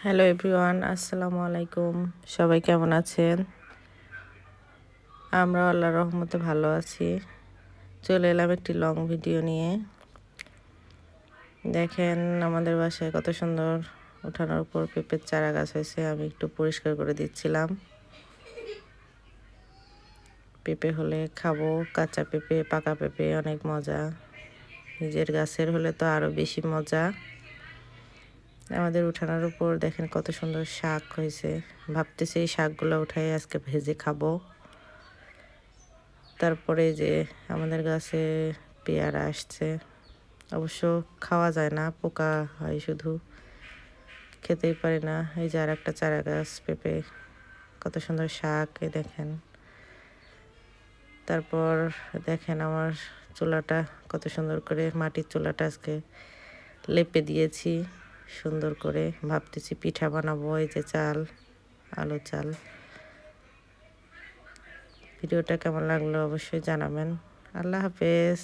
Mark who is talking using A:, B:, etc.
A: Hello everyone, আসসালামু আলাইকুম। সবাই কেমন আছেন? আমরা আল্লাহর রহমতে ভালো আছি। চলে এলাম একটি লং ভিডিও নিয়ে। দেখেন আমাদের বাসায় কত সুন্দর উঠানোর উপর পেঁপের চারা গাছ হয়েছে। আমি একটু পরিষ্কার করে দিচ্ছিলাম। পেঁপে হলে খাবো, কাঁচা পেঁপে, পাকা পেঁপে অনেক মজা। নিজের গাছের হলে তো আরও বেশি মজা। আমাদের উঠানোর উপর দেখেন কত সুন্দর শাক হয়েছে। ভাবতেছি এই শাকগুলো উঠাই আজকে ভেজে খাবো। তারপরে যে আমাদের গাছে পেয়ারা আসছে, অবশ্য খাওয়া যায় না, পোকা হয় শুধু, খেতেই পারি না। এই যে আর একটা চারা গাছ পেঁপে, কত সুন্দর শাক, এই দেখেন। তারপর দেখেন আমার চুলাটা কত সুন্দর করে, মাটির চুলাটা আজকে লেপে দিয়েছি সুন্দর করে। ভাবতেছি পিঠা বানাবো। এই যে চাল, আলু চাল। ভিডিওটা কেমন লাগলো অবশ্যই জানাবেন। আল্লাহ হাফেজ।